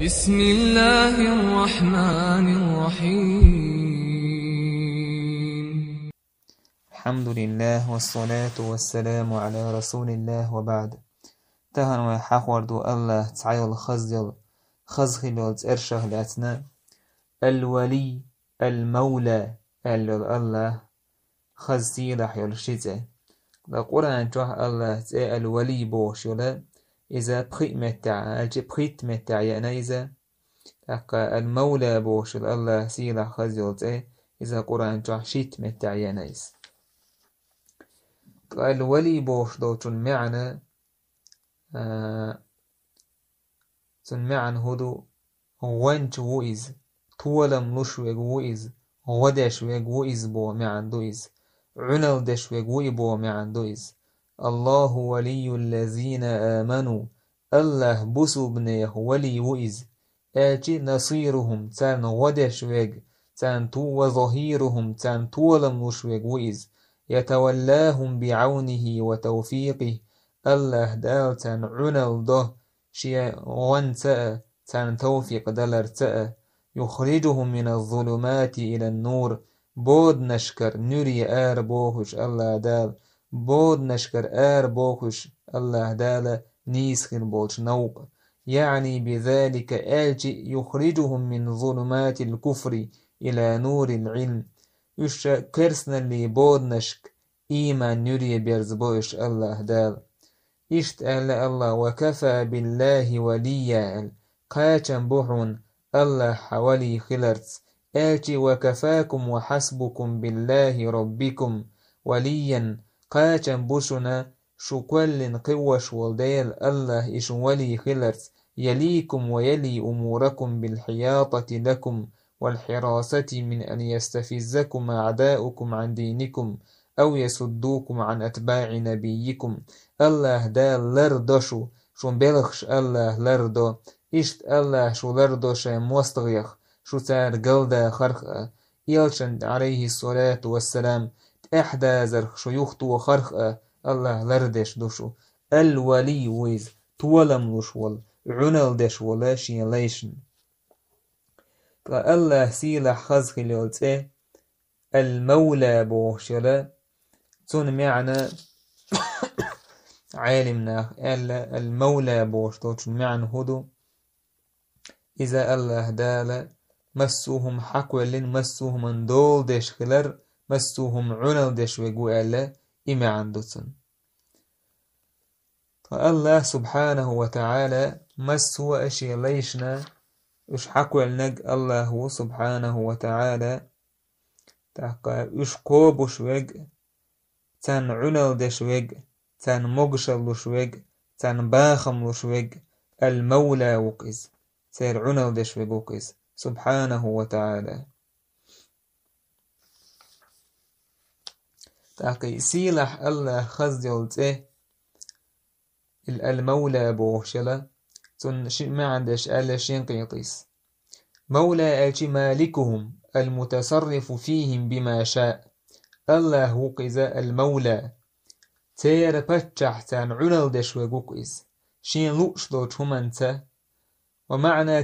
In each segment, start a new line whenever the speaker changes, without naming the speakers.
بسم الله الرحمن الرحيم.
الحمد لله والصلاة والسلام على رسول الله وبعد. تهن وحاوردو الله تعالى خزخل تأرشه لاتنا الولي المولى الله خزيلح يلشيته القرآن جوه الله تأ الولي بوشولا إذا بخيت متع يعني إذا المولى بوشل الله سيلح خزيلته إذا قرآن جوه شيت متع يعني الولي بوش دو تن معنى هدو وانج وإز طولم لشوغ وإز غدشوغ وإز بو معن دوإز عنل دشوغ وإبو معن دوإز الله ولي الذين آمنوا الله بسو بنيه ولي وإز آجي نصيرهم تان غدشوغ تان تو وظهيرهم تان طولم لشوغ وإز يتولاهم بعونه وتوفيقه الله دال تان عنل ده شيء غن تان توفيق دلر يخرجهم من الظلمات إلى النور بود نشكر نوري بوخش الله دال بود نشكر بوخش الله دال نيسخن بولش نوق يعني بذلك آجي يخرجهم من ظلمات الكفر إلى نور العلم يش كرسنا اللي بود نشك إيمان نوري بيرزبوش الله دال إشت الله وكفى بالله وليا قاتم بوحون الله حوالي خلرت آتي وكفاكم وحسبكم بالله ربكم وليا قاتم بوشنا شكل قوش والديل الله إش ولي خلرت يليكم ويلي أموركم بالحياطة لكم والحراسة من أن يستفزكم أعداؤكم عن دينكم أو يسدوكم عن أتباع نبيكم الله دال لردشو شون بلخش الله لردو إشت الله شو لردو شا موستغيخ شو تار قلدا خرخة إلشن عليه الصلاة والسلام إحدى زرخ شو يخطو خرخة الله لردش دوشو الولي ويز تولم لشول عنل دش ولاشين ليشن الله سيلح خزخ لولته المولى بوشلا تون معنى عالمنا المولى بوشتوش معنى هدو إذا الله دال مسوهم حقولين مسوهم اندول دش خلر مسوهم عنل دش وقو ألا إما عندوتن الله سبحانه وتعالى مسو أشي ليشنا إش حقول نج الله هو سبحانه وتعالى تحقا إش قوبش وق تان عنل دش وق تان مقشل لش وق تان باخم لش وق المولى وقز سير عنل دش وقز سبحانه وتعالى تحقي سيلح الله خزيلته المولى بوشلا تن ما عندش ألا شنقيطيس مولى أجي مالكهم المتصرف فيهم بما شاء الله هو قزاء المولى تير بتشح تان عنل دش وقوكيز شين لوش دوش همانتا ومعنى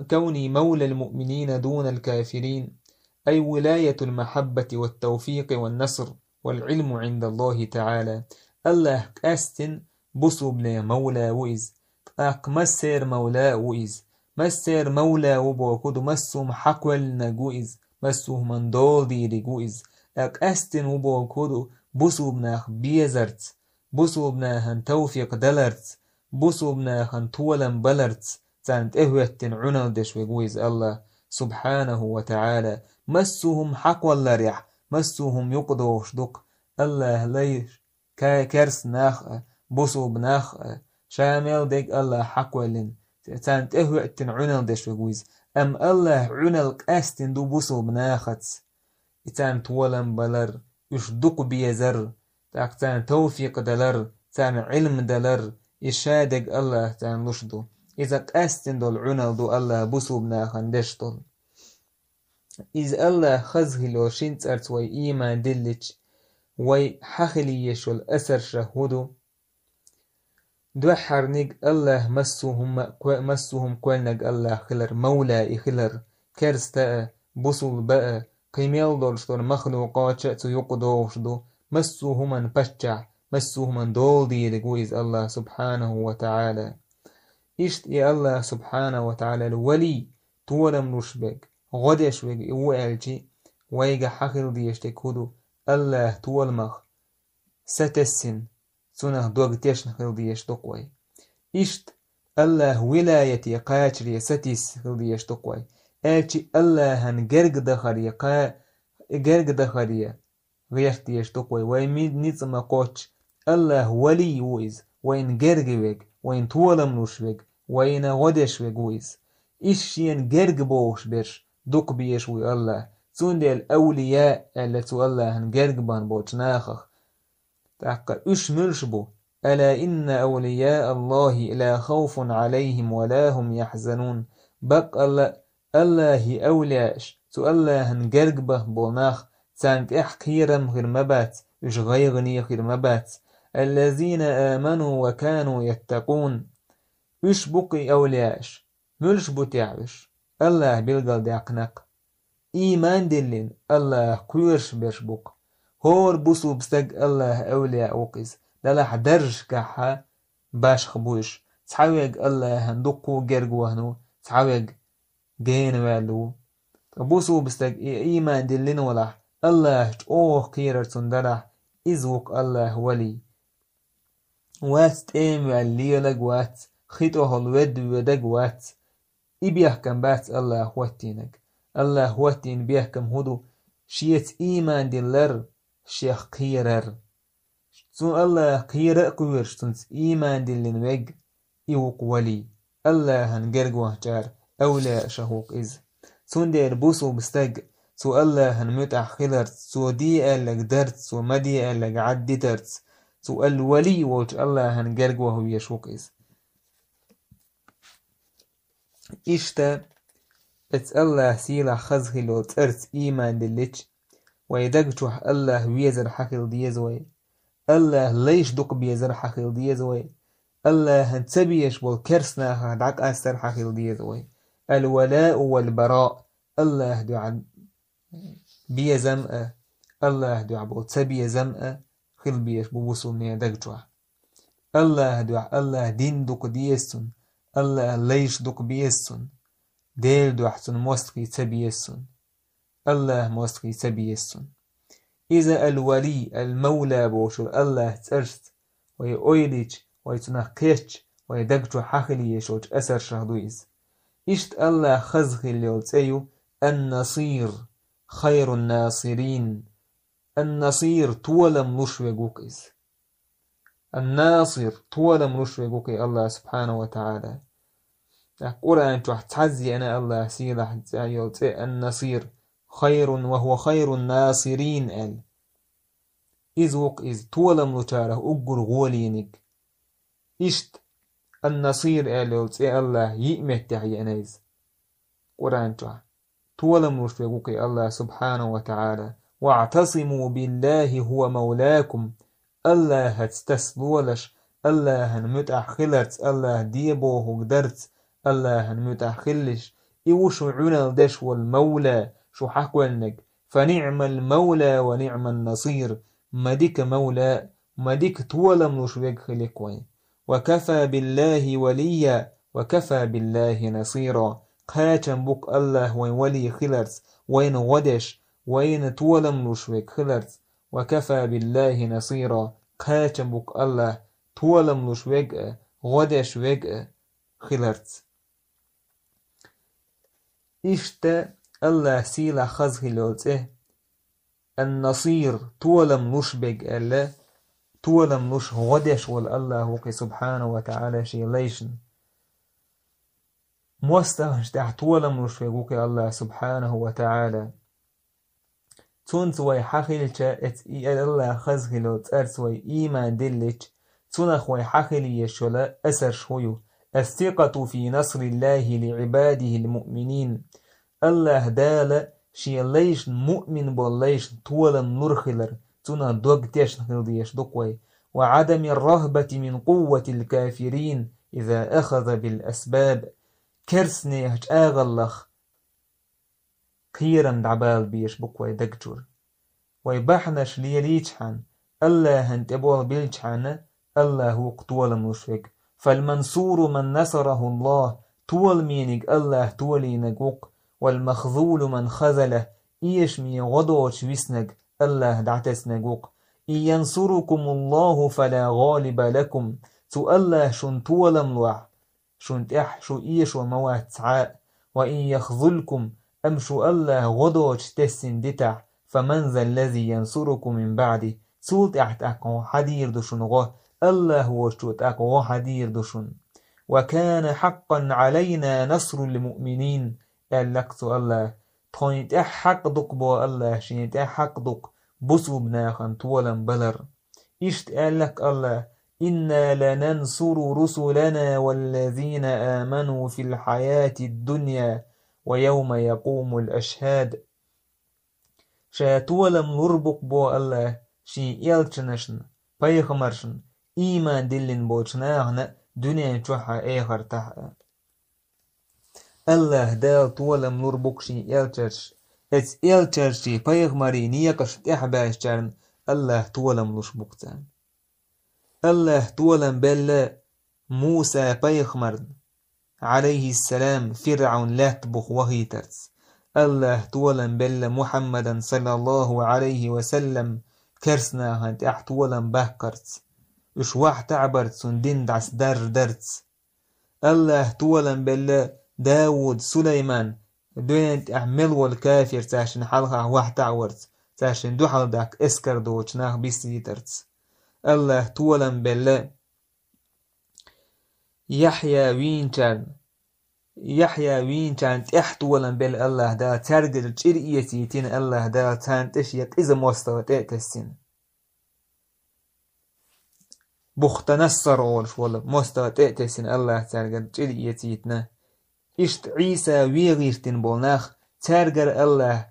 كوني مولى المؤمنين دون الكافرين أي ولاية المحبة والتوفيق والنصر والعلم عند الله تعالى الله كاستن بصو بنا مولى وإز مسير مولى وإز مسير مولى وبوكود مسوم حقول نجوئز مسوم من دول دي رجوئز أستن وبوكود بصو بنا بيزرت بصو بنا هن توفيق دلرت بصو بنا هن طولن بلرت تانت إهوتن عنل دش وجوئز الله سبحانه وتعالى مسوهم حقول لريح مسوهم يقضوش دق الله ليش كرس ناخ بصو بناخ شامل ديك الله حقولن تانت إهوتن عنل دش وجوئز أم الله عنل أستن دو بصو بناخت تان طولن بلر يشدق بيزر تان توفيق دلر تان علم دلر يشادق الله تان لشدو إذا أستن دول عنل دو الله بصو بناخن دشتل إذا الله خزه لو شنت أرت وي إيمان دلج وي حخلي يشول أسر شهودو دوحرنق الله مسهم كولنق الله خلر مولا إخلر كرستا بصل بقى قيميل دولشتور مخلوقات شأتو يقضوشدو مسوهما بشع مسوهما دول ديرقويز الله سبحانه وتعالى إشت إي الله سبحانه وتعالى الولي طولم نشبك غدش بك إوالجي ويجا حخل ديشتك هدو الله طول مخ ستسن سنه دوغ تيشن خل ديشتقوي إشت الله ولايتي قاتري ستيس خل ديشتقوي ألشي الله هن جرق دخري غيش ديشتقوي ويميد نيزم قوتش الله ولي ويز وين جرق ويك وين طولم نشبك وين غدش ويز إشين جرق بوش بيش دوق بيش وي الله سون دي الأولياء التي الله هن جرق بان بوش ناخخ تحقا إش ملشبو ألا إن أولياء الله لا خوف عليهم ولا هم يحزنون بق الله أولياءش سو الله هن جرق به بوناخ تانك إحكيرم غير مبات إش غيغني غير مبات الذين آمنوا وكانوا يتقون إش بقي أولياءش ملشبو تعبش الله بلغل داقنق إيمان دلين الله قيرش برشبق هور بوسو بستق الله أولياء وقز للاح درج كحا باش خبوش تحاويق الله هندقو جرقوهنو تحاويق جين والو بوسو بستق إيمان دلين ولاح الله اوه كيرر تندلاح إزوق الله ولي وات تيم والليلق وات خيطوه الود ودق وات إبيحكم بات الله هوتينك الله هوتين بيحكم هدو شيت إيمان دلر شيخ قيرر سون الله قيرر قويرش تنس إيمان دلن ويق إيوق ولي الله هنقرقوه جار أولا شهوق إز سون دير بوسو بستق سو الله هنمتع خلرت سو دي ألق درت سو مدي ألق عدي درت سو الولي ووج الله هنقرقوه ويشوق إز إشتا ات الله سيلا خزخي لو ترت إيمان دلتش ويدقشوح الله ويزر حقل ديزوي الله ليش دق بيزر حقل ديزوي الله هنتبيش والكرسنا دعك أستر حقل ديزوي الولاء والبراء الله دعا بيزمأ الله دعا بوتسبي زمأ خل بيش بوصلني دقشوح الله دعا الله دين دق ديسن الله ليش دق بيسن ديل دوحتن موسقي تبيسن الله موسقي تبيسن إذا الولي المولى بوشر الله ترست ويأويليج ويتنقيش ويدقجو حقلي يشوج أسر شهدويز إشت الله خزخي اللي تأيو النصير خير الناصرين النصير طولم نشوي قوكيز الناصر طولم نشوي قوكي الله سبحانه وتعالى القرآن تحتزي أنا الله سيلا يلتئ النصير خير وهو خير الناصرين أل إذ طولم نتاره أقر غولينك إشت النصير أل يلتئ الله يئمتح يأنيز قرآن طولم نشوقك الله سبحانه وتعالى واعتصموا بالله هو مولاكم الله هتستسلولش الله هنمتع خلرت الله ديبوه قدرت الله هنمتع خلش إيوشو عنال دش والمولى شو حكوانك فنعم المولى ونعم النصير مديك مولى مديك طولم نشوق خلقوين وكفى بالله وليا وكفى بالله نصيرا قاتم بك الله وين ولي خلرت وين غدش وين طولم نشوق خلرت وكفى بالله نصيرا قاتم بك الله طولم نشوق غدش وق خلرت إشت الله سيلا خزخي لوته النصير طولم نشبق الله طولم نش غدش والله وقي سبحانه وتعالى شي ليشن موستهش تحت طولم نشبق الله سبحانه وتعالى تونت وي حخيلش ات الله خزخي لوت ارس وي إيمان دلش تونخ وي حخيلي يشولا أسر شويو الثقة في نصر الله لعباده المؤمنين الله دال شي ليش مؤمن بالليش طولا نرخلر تونا دوغ تيش نخل ديش دوقوي وعدم الرهبة من قوة الكافرين إذا أخذ بالأسباب كرسني هج آغلخ خيرا دعبال بيش بقوي دقجور ويبحنش ليليجحن الله هنتبول بيلجحن الله هو قطول مشفق فالمنصور من نصره الله طول مينك الله طولي نقوق والمخذول من خذله إيش مي غدوش ويسنك الله دعتس نقوق إن ينصركم الله فلا غالب لكم تو الله شن طول ملوح شن تح شو إيش وموات سعاء وإن يخذلكم أمشو الله غدوش تسن دتح فمن ذا الذي ينصركم من بعده سولت احتاقو حدير دوشن غو الله هو شوت اقو حدير دوشن وكان حقا علينا نصر المؤمنين قالكتو الله تخونيت حق دق بو الله شينيت حق دق بسو بناخن طولا بلر اشت قالك الله إنا لننصر رسلنا والذين آمنوا في الحياة الدنيا ويوم يقوم الأشهاد شاتولم نربق بو الله شي إلتشنشن بايخمرشن إيمان دلين بوچناغنا دنيا چوحا إيخر تحا الله دال طولم نربق شي إلتشرش اتس إلتشرشي بايخمري نيقش تحباش جارن الله طولم نشبقتان الله طولم بلا موسى بايخمرن عليه السلام فرعون لا تبخ وهي ترس الله طولن بل محمدا صلى الله عليه وسلم كرسنا هنت احتولن بهكرت اش واح تعبرت سندين دعس درت الله طولن بل داود سليمان دوينت احمل والكافر تاشن حلقه واح تعورت تاشن دو حلدك اسكر دوچناه بيسيترت الله طولن بل يحيى وين كانت احتولن بل الله دا ترجل تشريتين الله دا تانت اشيك اذا مستوى تسين بختنصر اولش ولا مستوى تسين الله ترجل تشريتيتنا اشت عيسى ويغيرتين بولناخ ترجل الله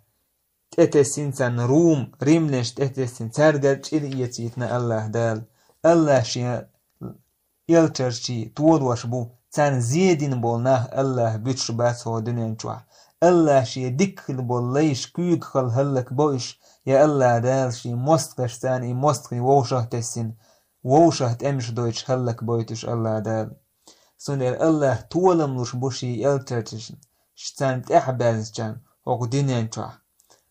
تسين سن روم ريمنش تسين ترجل تشريتيتنا الله دال الله شي يلترشي تود وشبو تان زيدين بولناه الله بيتش بات هو دنيا چوح الله شي ديك بوليش كيك خل هلك بوش يا الله دال شي مستقش تاني مستقي ووشه تسين ووشه تمش دويش هلك بويتش الله دال سنر الله طولم لش بوشي يلترشن شتان تحباز جان وق دنيا چوح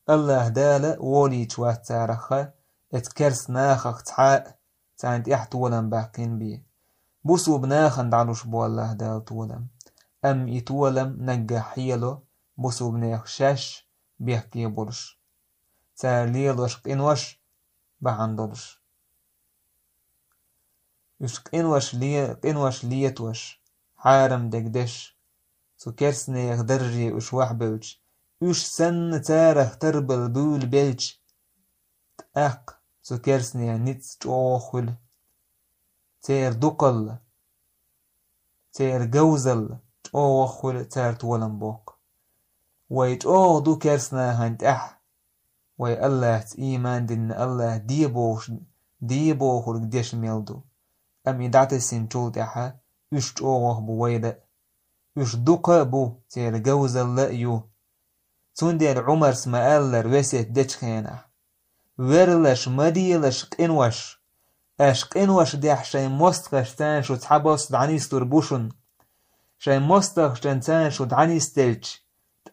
الله دال وولي چوح تارخه اتكرس ناخخ تحاق تان تحتولم باقين بيه بوسو بناخن دعلوش بو الله دال طولم ام يطولم نجا حيلو بوسو بناخ شاش بيحكي بولش تاليلوش قنوش بحندولش يش قنوش ليتوش حارم دقدش سو كرسني يخدرجي اش وحبوش اش سن تارخ تربل بول بلج تأق سو كرسني نتس جوخل تير دقل تير جوزل وخل تير تولن بوق ويج دو كرسنا هنت وي الله إيمان دين الله ديبوش لقديش ميلدو أم يدعت السنجول تاحا يش بويدا يش دقا بو تير جوزل لأيو تندير عمر سما ألر وسيت ديش خينا ورلش مديلش قنوش قنوش ديح شاي مستغش تان شو تحبوس دعنيس تربوشن شاي مستغش تان شو دعنيس تلج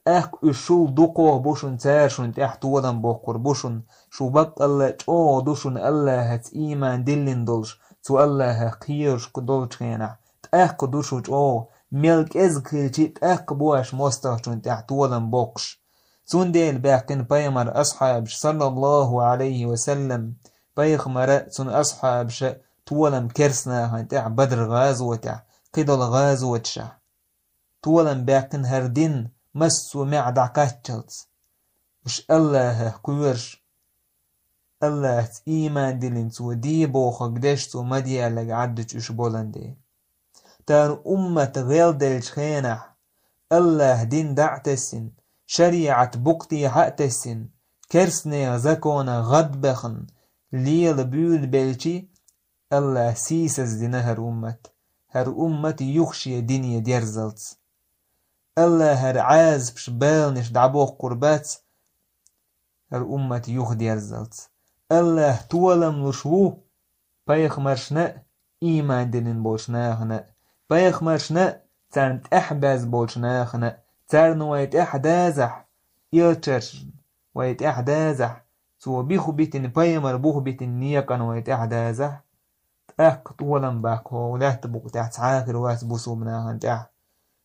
اشول دقوه بوشن تار شون تحتولن بوخور بوشن شو بق الله دوشن الله هت إيمان دلين دولش تو الله خيرش كدولش خينا دوشو ملك ازكيلشي بواش مستغش تحتولن بوخش سنديل باقين بيمر أصحاب صلى الله عليه وسلم بيخمر سن أصحاب طولم كرسنا هنتاع بدر غازوة قدل غازوة شا طولم باقين هردين مسو معدع كاتشلت وش الله كورش الله إيمان دلين سو ديبو خقدش سو مديا لق عدج اش بولندي تان أمة غيل دلش خينح الله دين دعتسن شريعة بقتي حقتسن كرسنا زكونا غدبخن ليل بول بلشي الله سيسز دينا هر أمت يخشي دنيا ديرزلت الله هر عاز بش بالنش دعبوق قربات هر أمت يخ ديرزلت الله تولم لشوو بايخ مرشنا إيمان دلن بولشناخنا بايخ مرشنا تارنت أحباز بولشناخنا تارن ويت أحدازح يلترشن ويت أحدازح سو بيخو بيتن بايمر بوخ بيتن نيقن ويت أحدازح تأك تولم باك هو ولا تبوك تحت عاكر واس بوسو بناهن تح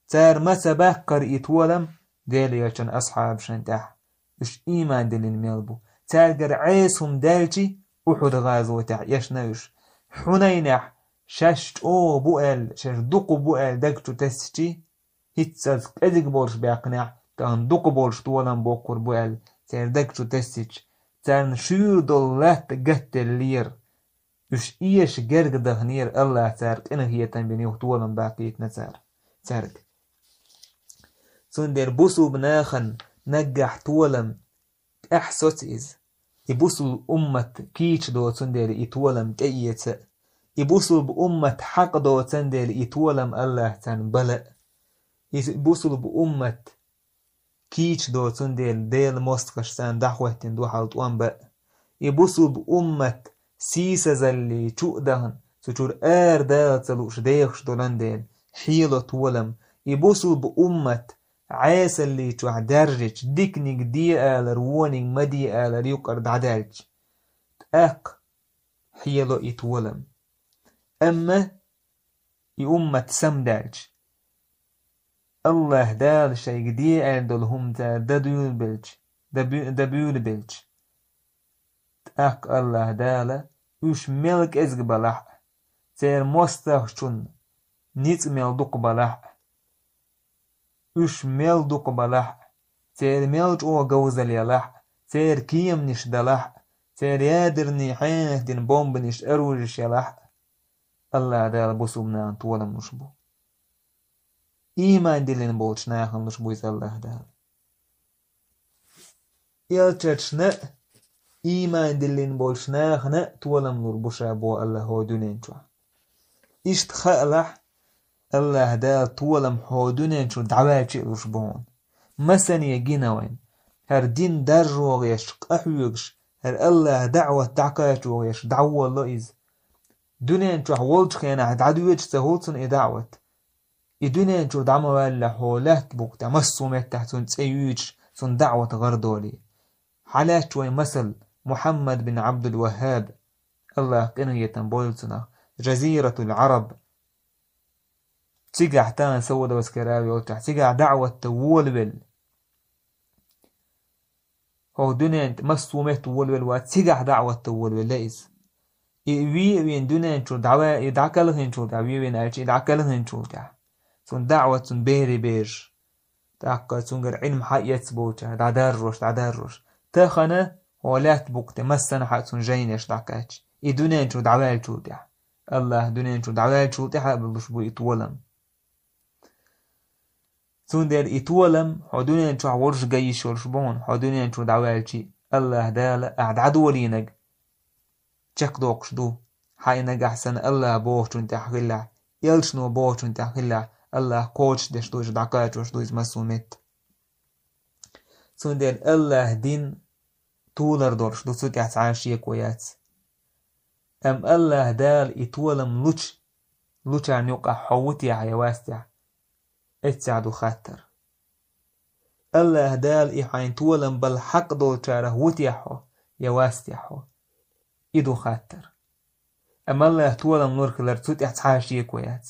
تار مسا باكر يتولم ديل يلشن أصحاب شنتح إش إيمان دلن ميلبو تار قرعيسهم دالشي وحود غازو تح يشنوش حنينح شاشت او بوال شاش دوقو بوال داكتو تسجي هيتساز قدق بولش باقنع تان دوقو بولش تولم بوكور بوال تار داكتو تسج تان شور دولات قهت اللير وش إيش قرق دهنير الله تارك إنه هي تنبينيو تولم باقيت نتار تارك سندر بوسو بناخن نجح تولم أحسوت إز يبوسو أمة كيش دو سندر يتولم تأيت يبوسو بأمة حق دو سندر يتولم الله تان بلأ يبوسو بأمة كيش دو سندر ديل مستقش سان دحوهتن دو حالت وانبأ يبوسو بأمة سيسا زلي چوء دهن سچور دال تلوش ديخش دولان ديل حيلو تولم يبوسو بأمة عاس اللي چوح درجج ديكنيك دي روونيك مدي ريوكر دعدالج تأك حيلو يتولم أما يأمة سمدالج الله دال شيء دي دولهم تا دبيول بلج تأك الله دال وش ملك ازق بلح تير مستخ شن نيت مل دوق بلح وش مل دوق بلح تير ملج او جوزل يلح تير كيم نش دلح تير يادرني حينه دين بومب نش اروجش يلح الله دال بوسومنا تولم نشبو إيمان دلين بولش ناخن نشبو يز الله دال يلتشنا إيمان دلين بولش ناخن تولم نور بوشا بو الله هو دونين شو إشت خالح الله دال تولم هو دونين شو دعواتي رشبون مسن يجينا وين هر دين درجو غيش أحيوغش هر الله دعوة دعكاتو غيش دعوة الله إز دونين شو حولش خينا دعدويج سهولتن إدعوة إدونين شو دعما ولا حولات بوك تمسومت تحتون تسيوج سن دعوة غردولي حالات شوي مثل محمد بن عبد الوهاب الله قنية بولتنا جزيرة العرب تيجع تان سودا وسكراوي وتح تيجع دعوة تولبل هو دونين مسومت تولبل وتيجع دعوة تولبل ليس وين دونين شو دعوة يدعكلهن شو دعوة وين أرجع يدعكلهن شو دع سن دعوة سن بيري بير تاقة سنجر علم حقيت بوتا دعدرش تخنا ولات بوك تمسنا حق سن جينش دعكاتش دونين شو دعوة شو دع الله دونين شو دعوة شو دع بلش بو يتولم سندر يتولم حدونين شو عورش جيش ورشبون حدونين شو دعوة شي الله دال أعدادو ولينج چك دوقش دو حينج أحسن الله بوش چون تحقيلا يلشنو بوش چون تحقيلا الله كوش دش دوش دعكات وش دوش مسومت سندر الله دين تولر دورش دو سوك عاشية كويات أم الله دال يتولم لوش عن يوقع حوتي عيواستع اتساعدو خاطر الله دال إحاين تولم بالحق دول شاره وتيحو يواستيحو إدو خاطر أما الله تولم نورك لرتوت احتحاشي كويات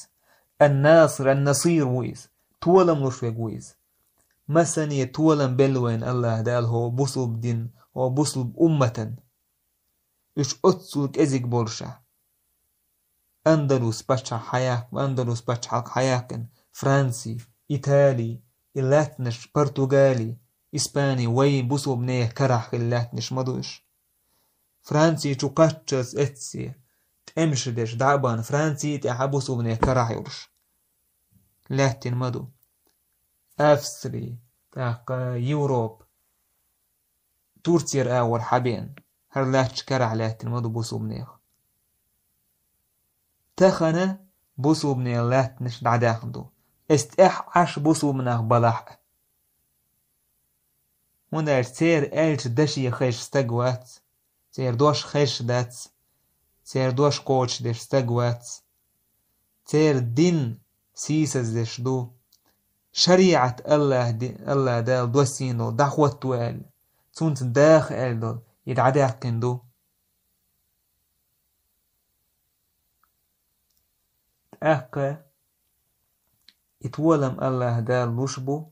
الناصر النصير ويز تولم نوشوي ويز مسانية تولم بلوين الله دال هو بصلب دين هو بصلب أمة إش أتسولك إزيك بولشا أندلس باشا حياك أندلس باشا حياكن فرنسي إيطالي اللاتنش برتغالي إسباني وي بوسو بنيه كرح اللاتنش مدوش فرنسي تقاتشز اتسي تمشدش دعبان فرنسي تحبوسو بنيه كرح يورش لاتن مدو أفسري تاقا يوروب تورتير أول حبين هر لاتش كرح لاتن مدو بوسو بنيه تخنا بوسو بن اللات نش دعداخدو استح عش بوسو منه بلح هنا تير الش دشي خيش استقوات تير دوش خيش دات تير دوش قوش دش استقوات تير دين سيسز دش دو شريعة الله دال دوسينو دعوت توال تونت داخ دول يدعداخ كندو أحكا يتولم الله دال لشبو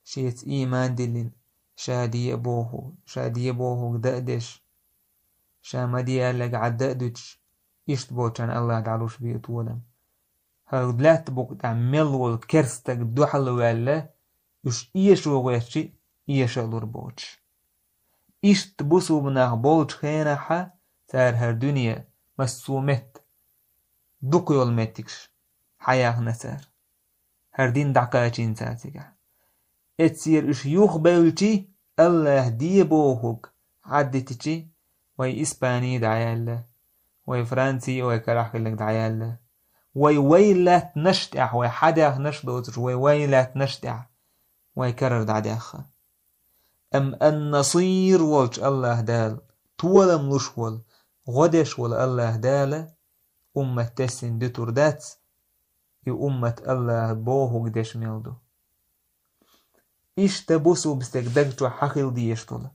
شيت إيمان دلين شادي بوهو دقدش شامدي ألق عدقدش يشتبو كان الله دعلوش بي يتولم هاود لا تبوك تعمل والكرستك دوحل ولا يش إيشو غيرشي إيشو لربوش يشتبوسو مناغ بولش خيناحا تار هر دنيا مسومت دوكو يولمتكش حياه نسار هر دين دعقاتين ساتيكا اتسير اش يوخ بولتي الله دي بوهوك عدتشي وي اسباني دعيالله وي فرنسي وي كراحكلك دعيالله وي ويلات نشتع وي حداخ نشدوتش وي ويلات نشتع وي كرر دعداخا ام النصير والش الله دال طولم لشول غدش ول الله دال أمة تسن دتور دات أمة الله بوهوك دش ميلدو إيش تبوسو بستقدقتو حقل ديشتول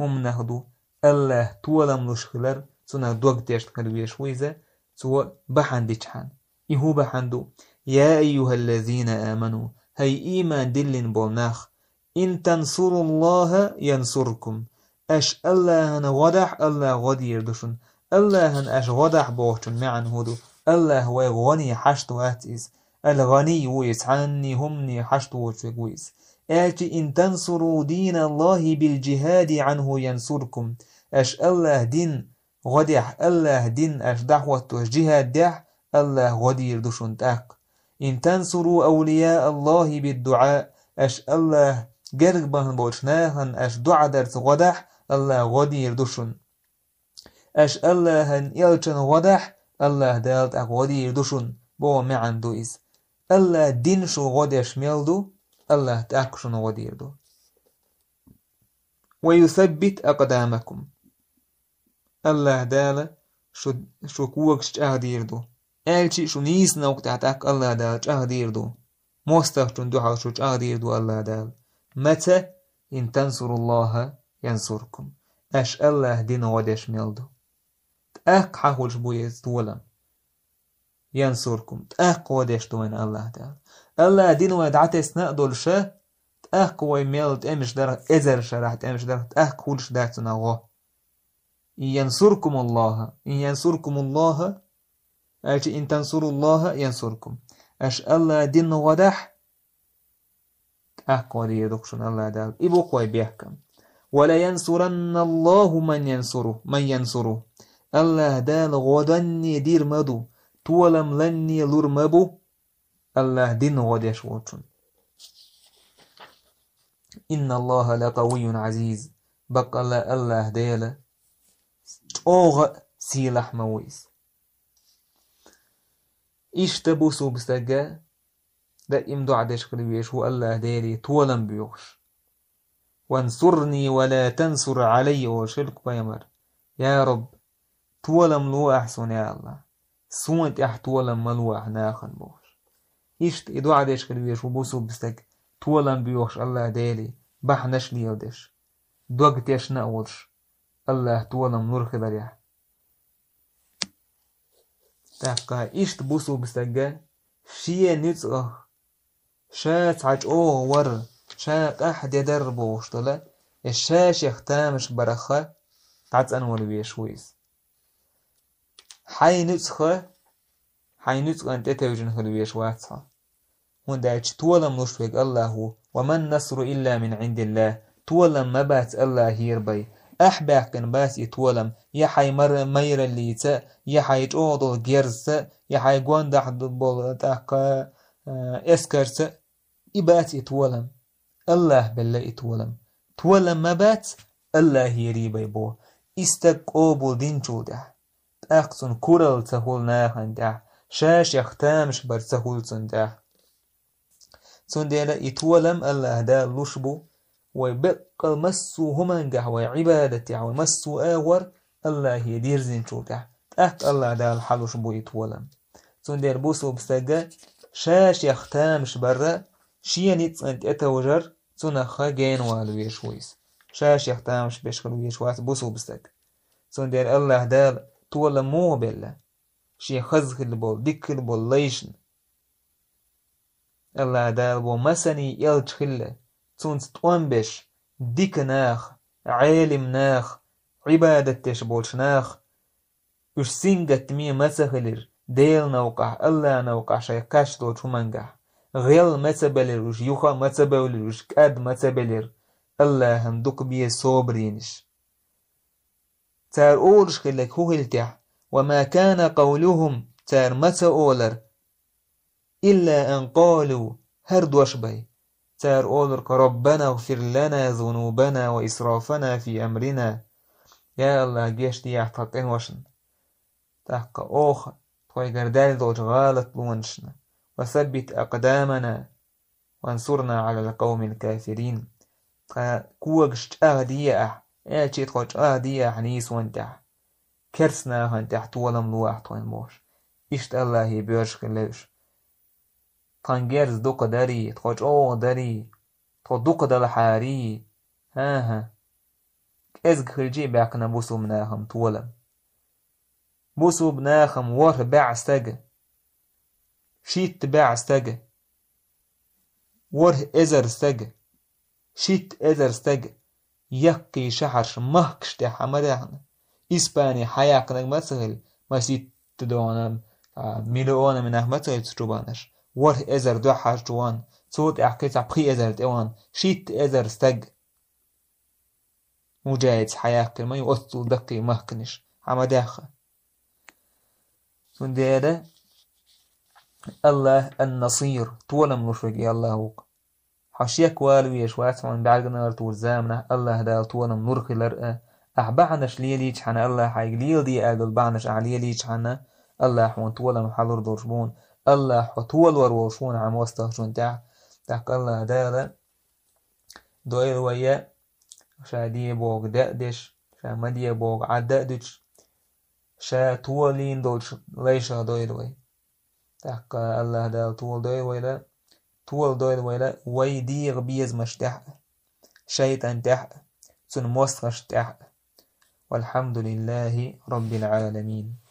هم نهدو الله طولم لشخلر سنة دوق تيشت كرويش ويزا سوى بحنديشحان إيهو بحندو يا أيها الذين آمنوا هاي إيمان دلين بولناخ إن تنصروا الله ينصركم أش الله نغدح الله غدير دشن الله أش غدح بوحشن معن هدو الله وغني حشتو هاتيز الغني ويس عني همني حشتو ويس آتي إن تنصروا دين الله بالجهاد عنه ينصركم أش الله دين غدح الله دين أش دعوته جهاد دح الله غدير دشن تاق إن تنصروا أولياء الله بالدعاء أش الله جربان بوشناهن أش دعا درس غدح الله غدير دشن أش الله يلچن غدح الله دالت غدير دشن بو معن دويز الله دين شو غدش ميلدو الله تأكشن غدير دو ويثبت أقدامكم الله دال شو كوكش أهدير دو ألشي شو نيس نوقتعتك الله دال أهدير دو مستخشن دوحل شو أهدير دو الله دال متى إن تنصروا الله ينصركم أش الله دين غدش ميلدو تأك حاولش بويز دولم ينصركم تأك غدش دوين الله دال الله دين ودعتس نقدل شه تأك ويميلد امش در ازر شرحت امش در تأك كولش داتنا غو إن ينصركم الله أجي إن تنصروا الله ينصركم أش الله دين غدح تأك ودي يدخشن الله دال إبو قوي بيحكم ولا ينصرن الله من ينصره الله دال غدني دير مدو تولم لني لور مبو الله دين غدش وطن إن الله لقوي عزيز بقى الله ديلا اوغ سيلح مويس إيش تبوسو بستجا دا إمدو عدش خلويش هو الله ديلي تولم بيوش وانصرني ولا تنصر علي وشلك بيمر يا رب تولم لو أحسن يا الله سونت اح تولم ملو أحناخن بوش إيش إدو عدش خلويش وبوسو بستج تولم بيوش الله ديلي بحنش ليودش دوغتيش نأولش الله تولم نور خبريح تاقا إيش تبوسو بستجا شيء نتسغ شات عج ور شاق أحد يدربو وشتلا الشاش يختامش برخة تعتس أنول بيشويس حي نتسخ أنت تتوجن خلويش واتسا ونداج تولم نشفق الله ومن نصر إلا من عند الله تولم مبات الله هيربي أحباكن باس يتولم يحي مير الليتا يحي جوضو جيرس يحي قواندح دبول تاقا اسكرس إبات يتولم الله بالله يتولم تولم مبات الله يريبي بو استقوبو دين جوده أقصن كورل تهول ناخن تح شاش يختامش بر تهول تح سون ديلا يتولم الله دا لشبو ويبقى مسو همنجح وعبادتي ومسو آور الله يدير زين شوتح أك الله دا الحلوش بو يتولم سون دير بوسو بستجا شاش يختامش برا شيا نيتس انت اتوجر سون خاجين والويش ويس شاش يختامش بيشخلويش واس بوسو بستجا سون دير الله دا تولم مو بلا شي خزخ البول ديك البول ليشن الله دا بو مسني يلتخله سون ستوان بش ديك ناخ عالم ناخ عبادة تشبولش ناخ وش سنجت مي مسخلر ديل نوقع الله نوقع شيكاش دو تمنجح غيل متبلر وش يوخا متبلر وش كاد متبلر الله هندوك بيه صوبرينش تار أولش خلك هو هلتح وما كان قولهم تار متى أولر إلا أن قالوا هرد وشبي تار أولر ربنا اغفر لنا ذنوبنا وإسرافنا في أمرنا يا الله جيش دي احتقين وشن تحقى أوخ توي قردال دوج غالط لونشنا وثبت أقدامنا وانصرنا على القوم الكافرين كوغشت أهدية ايشي تخوش أهدية حنيس وانتح كرسنا هنتح طولم لواح توين موش إشت الله يبيرش خلوش تنجرز دوك داري تخوش أوه داري تخوش دوك دال حاري ها ازق خرجي باقنا بوسو مناهم طولم بوسو بناخم ور باع استجا شيت باع استجا ور ازر استجا شيت ازر استجا يقي شحرش مهكش تي حمداحنا إسباني حياقنا مسهل ما سيت تدوانا ميلوانا من أحمد تجوبانش ور ازر دو حاج جوان صوت احكيت عبقي ازر دوان شيت ازر استجا مجاهد حياقي ما يوصل دقي مهكنش حمداخا سنديدا الله النصير طول منشرق يا الله وق حشيك والو يشوات من بعدنا رتول زامنا الله دا طول منرخ لرأ أحبعنش ليليش حنا الله حيقليل دي أقل بعنش عليليش حنا الله حون طول محلور دورشبون الله حطول وروشون عم وستهجون تحق الله دالا دويل ويا شادي بوغ دأدش شامدية بوغ عدأدش شا طولين دولش ليش دويل وي تحق الله دال طول دويل ويلا طول دويل ويلا ويديغ بيز مشتح شيطان تح سن مستخش تح والحمد لله رب العالمين.